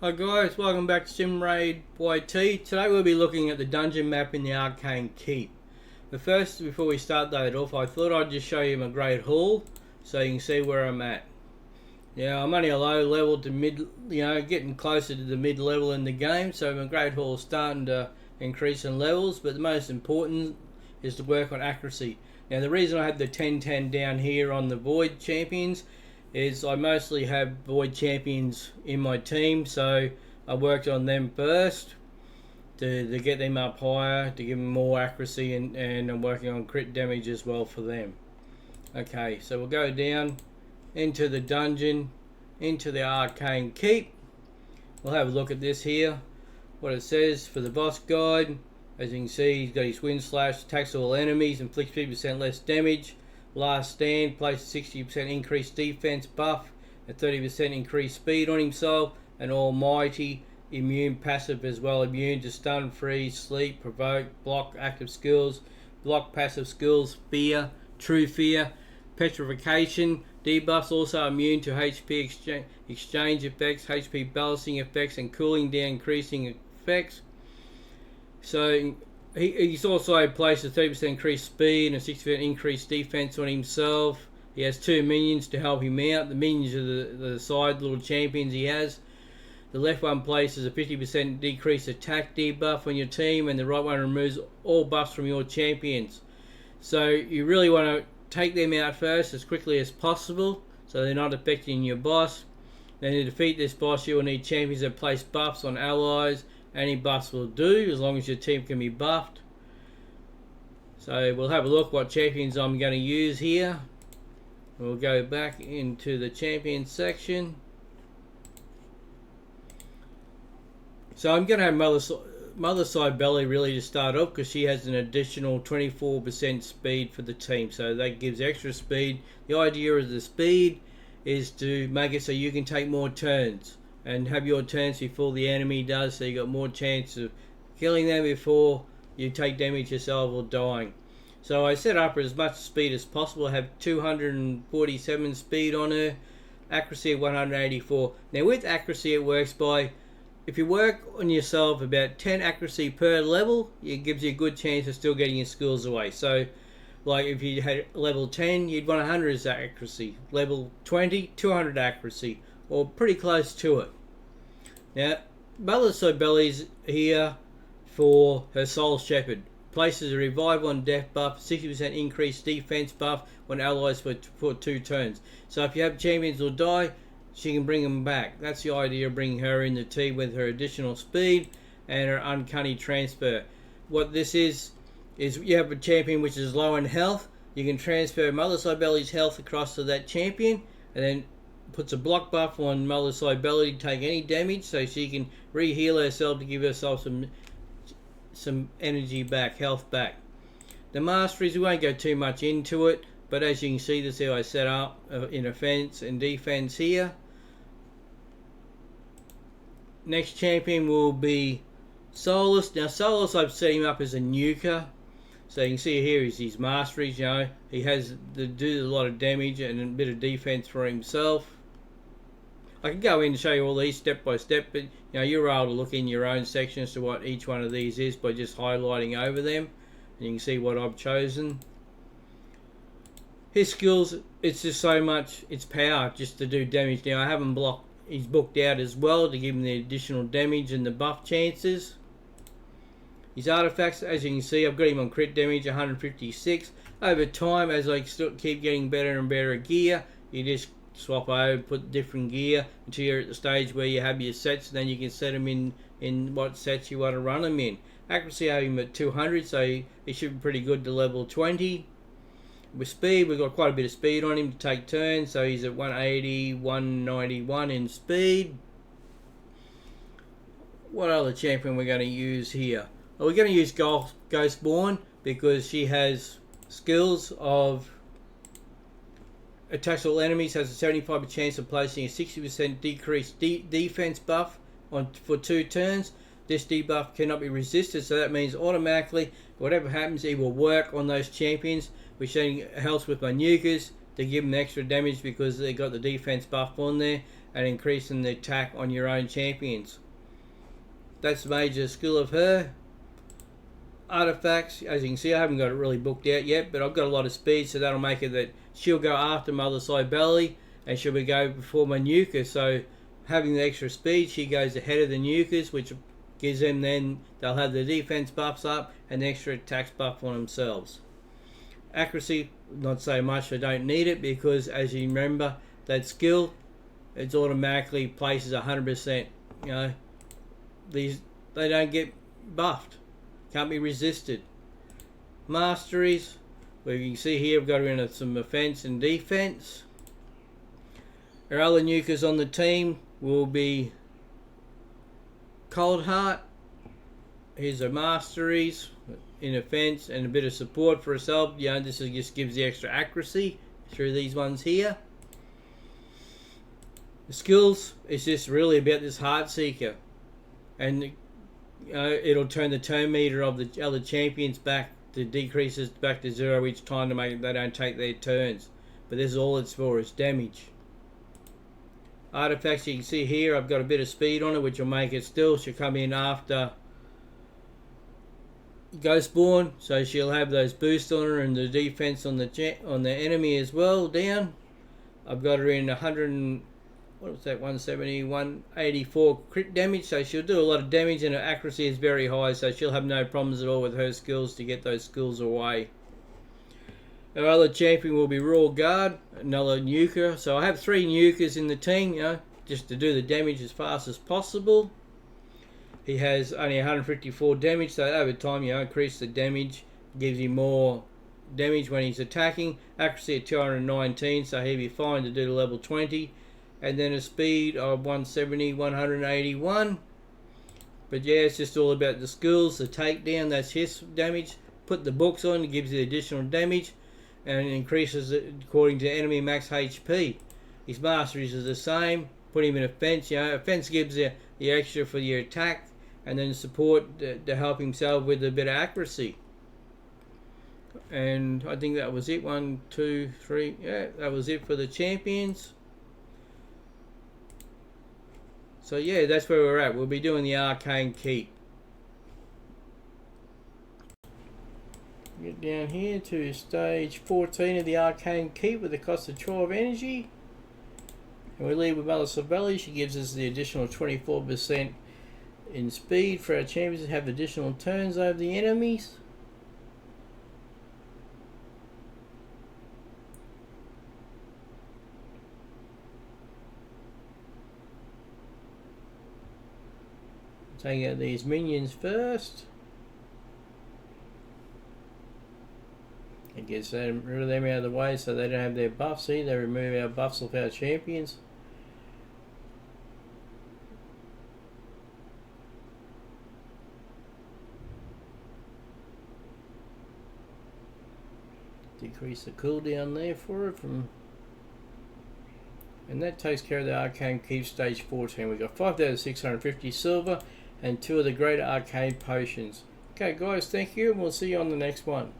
Hi guys, welcome back to SimRaid YT. Today we'll be looking at the dungeon map in the Arcane Keep. But first, before we start that off, I thought I'd just show you my Great Hall so you can see where I'm at. Yeah, I'm only a low level to mid, getting closer to the mid level in the game, so my Great Hall is starting to increase in levels, but the most important is to work on accuracy. Now the reason I have the 10-10 down here on the Void Champions is I mostly have Void Champions in my team, so I worked on them first to get them up higher, to give them more accuracy, and I'm working on crit damage as well for them. Okay, so we'll go down into the dungeon, into the Arcane Keep. We'll have a look at this here, what it says for the boss guide. As you can see, he's got his wind slash, attacks all enemies, inflicts 50% less damage. Last stand, places 60% increased defense buff, a 30% increased speed on himself, and almighty immune passive as well, immune to stun, freeze, sleep, provoke, block, active skills, block, passive skills, fear, true fear, petrification. Debuffs also immune to HP exchange effects, HP balancing effects, and cooling down increasing effects. So he's also placed a 30% increased speed and a 60% increased defense on himself. He has 2 minions to help him out. The minions are the side little champions he has. The left one places a 50% decreased attack debuff on your team, and the right one removes all buffs from your champions. So you really want to take them out first as quickly as possible so they're not affecting your boss. Then to defeat this boss, you will need champions that place buffs on allies. Any buffs will do as long as your team can be buffed. So we'll have a look what champions I'm going to use here. We'll go back into the champion section. So I'm going to have Mother Cybele really to start off because she has an additional 24% speed for the team. So that gives extra speed. The idea of the speed is to make it so you can take more turns and have your turns before the enemy does, so you got more chance of killing them before you take damage yourself or dying. So I set up as much speed as possible. I have 247 speed on her, accuracy of 184. Now with accuracy it works by, if you work on yourself about 10 accuracy per level, it gives you a good chance of still getting your skills away. So like if you had level 10, you'd want 100 as accuracy. Level 20, 200 accuracy, or pretty close to it. Now, Mother Cybele's here for her Soul Shepherd. Places a revive on death buff, 60% increased defense buff on allies for 2 turns. So if you have champions who die, she can bring them back. That's the idea of bringing her in the team with her additional speed and her uncanny transfer. What this is you have a champion which is low in health. You can transfer Mother Cybele's health across to that champion, and then puts a block buff on Mother Cybele to take any damage, so she can re-heal herself to give herself some energy back, health back. The masteries, we won't go too much into it, but as you can see, this is how I set up in offense and defense here. Next champion will be Solus. Now Solus, I've set him up as a nuker. So you can see here is his masteries, he has to do a lot of damage and a bit of defense for himself. I can go in and show you all these step by step, but you're able to look in your own section as to what each one of these is by just highlighting over them, and you can see what I've chosen. His skills, it's just so much, it's power just to do damage. Now I have him blocked, he's booked out as well to give him the additional damage and the buff chances. His artifacts, as you can see, I've got him on crit damage 156. Over time, as I still keep getting better and better gear, you just swap over, put different gear until you're at the stage where you have your sets, and then you can set them in what sets you want to run them in. Accuracy, I have him at 200, so he should be pretty good to level 20. With speed, we've got quite a bit of speed on him to take turns, so he's at 180, 191 in speed. What other champion we're going to use here? Well, we're going to use Ghostborn because she has skills of attacks all enemies, has a 75% chance of placing a 60% decreased defense buff for 2 turns. This debuff cannot be resisted, so that means automatically whatever happens, it will work on those champions, which then helps with my nukers to give them extra damage because they got the defense buff on there. and increasing the attack on your own champions. That's the major skill of her. Artifacts, as you can see, I haven't got it really booked out yet, but I've got a lot of speed, so that'll make it that she'll go after Mother Cybele, and she'll be go before my nuker. So having the extra speed, she goes ahead of the nukers, which gives them, then they'll have the defense buffs up and the extra attacks buff on themselves. Accuracy, not so much. I don't need it because, as you remember, that skill, it's automatically places 100%. You know, they don't get buffed, can't be resisted. Masteries, where you can see here, I've got her in some offense and defense. Our other nukers on the team will be Cold Heart. Here's her masteries in offense and a bit of support for herself. You know, this just gives the extra accuracy through these ones here. The skills is just really about this Heart Seeker, and you know, it'll turn the turn meter of the other champions back to decreases back to 0 each time to make they don't take their turns. But this is all it's for, is damage. Artifacts, you can see here, I've got a bit of speed on it, which will make it still. She'll come in after Ghostborn, so she'll have those boosts on her and the defense on the enemy as well down. I've got her in 184 crit damage, so she'll do a lot of damage, and her accuracy is very high, so she'll have no problems at all with her skills to get those skills away. Our other champion will be Raw Guard, another nuker. So I have 3 nukers in the team, you know, just to do the damage as fast as possible. He has only 154 damage, so over time, you know, increase the damage, gives you more damage when he's attacking. Accuracy at 219, so he'll be fine to do the level 20. And then a speed of 170, 181. But yeah, it's just all about the skills. The takedown, that's his damage. Put the books on, it gives you additional damage, and it increases it according to enemy max HP. His masteries are the same. Put him in offense. You know, offense gives you the extra for your attack, and then support to help himself with a bit of accuracy. And I think that was it. 1, 2, 3. Yeah, that was it for the champions. So yeah, that's where we're at. We'll be doing the Arcane Keep. Get down here to stage 14 of the Arcane Keep with a cost of 12 energy. And we leave with Mother Cybele. She gives us the additional 24% in speed for our champions to have additional turns over the enemies. Take out these minions first. It gets rid of them out of the way so they don't have their buffs. See, they remove our buffs off our champions. Decrease the cooldown there for it from, and that takes care of the Arcane Keep stage 14. We've got 5,650 silver and 2 of the greater arcane potions. Okay guys, thank you, and we'll see you on the next one.